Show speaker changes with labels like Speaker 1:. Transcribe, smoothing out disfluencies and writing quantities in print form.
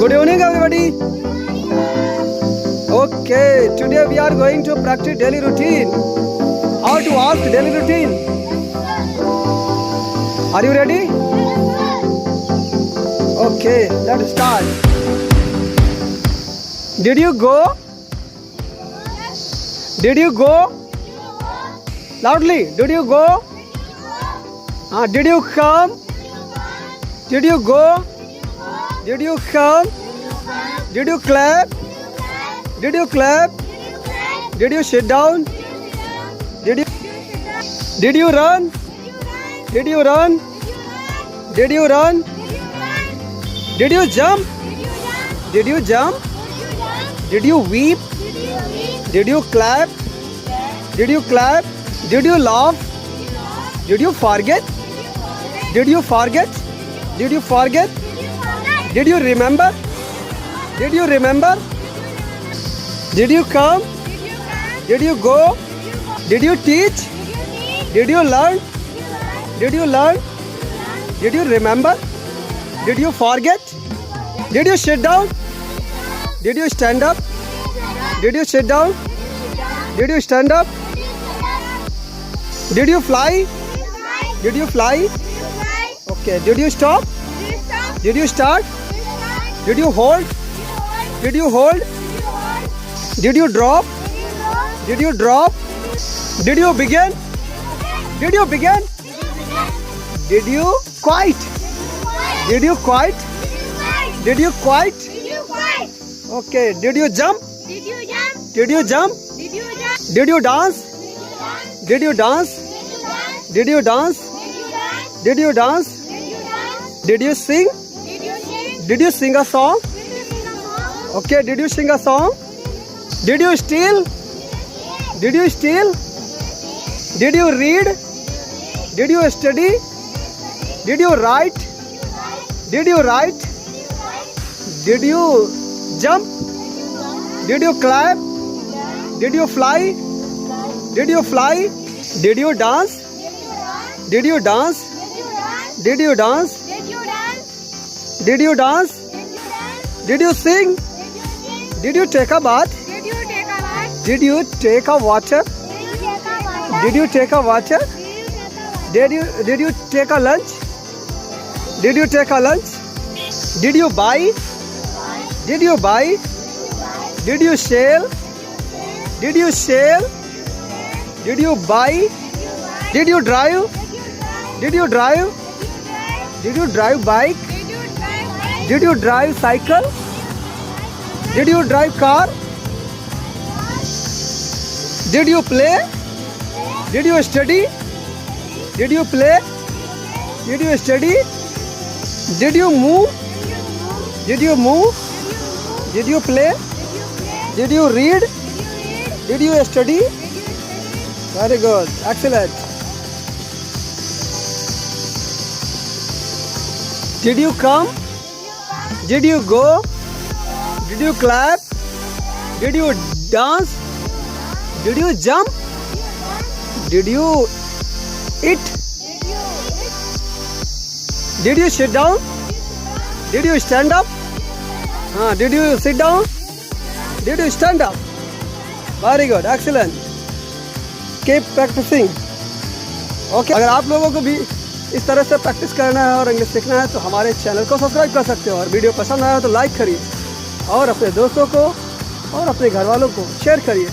Speaker 1: Good evening, everybody. Okay, today we are going to practice daily routine. How to ask daily routine? Are you ready? Okay, let's start. Did you go? Did you go? Loudly. Did you go? Did you come? Did you go? Did you come? Did you clap? Did you clap? Did you sit down? Did you run? Did you run? Did you run? Did you jump? Did you jump? Did you weep? Did you clap? Did you clap? Did you laugh? Did you forget? Did you forget? Did you forget? Did you remember? Did you remember? Did you come? Did you go? Did you teach? Did you learn? Did you learn? Did you remember? Did you forget? Did you sit down? Did you stand up? Did you sit down? Did you stand up? Did you fly? Did you fly? Okay. Did you stop? Did you start? Did you hold? Did you hold? Did you drop? Did you drop? Did you begin? Did you begin? Did you quit? Did you quit? Did you quit? Okay. Did you jump? Did you jump? Did you dance? Did you dance? Did you dance? Did you dance? Did you sing? Did you sing a song? Okay, did you sing a song? Did you steal? Did you steal? Did you read? Did you study? Did you write? Did you write? Did you jump? Did you clap? Did you fly? Did you fly? Did you dance? Did you dance? Did you dance? Did you dance? Did you sing? Did you take a bath? Did you take a water? Did you take a water? Did you take a lunch? Did you take a lunch? Did you buy? Did you buy? Did you sell? Did you sell? Did you buy? Did you drive? Did you drive? Did you drive bike? Did you drive cycle? Did you drive car? Did you play? Did you study? Did you play? Did you study? Did you move? Did you move? Did you play? Did you read? Did you study? Very good. Excellent. Did you come? Did you go? Did you clap? Did you dance? Did you jump? Did you eat? Did you sit down? Did you stand up? Did you sit down? Did you stand up? Very good. Excellent. Keep practicing. Okay. अगर आप लोगों को भी इस तरह से practice करना है और इंग्लिश सीखना है तो हमारे चैनल को सब्सक्राइब कर सकते हो और वीडियो पसंद आया तो लाइक करिए और अपने दोस्तों को और अपने घर वालों को शेयर करिए।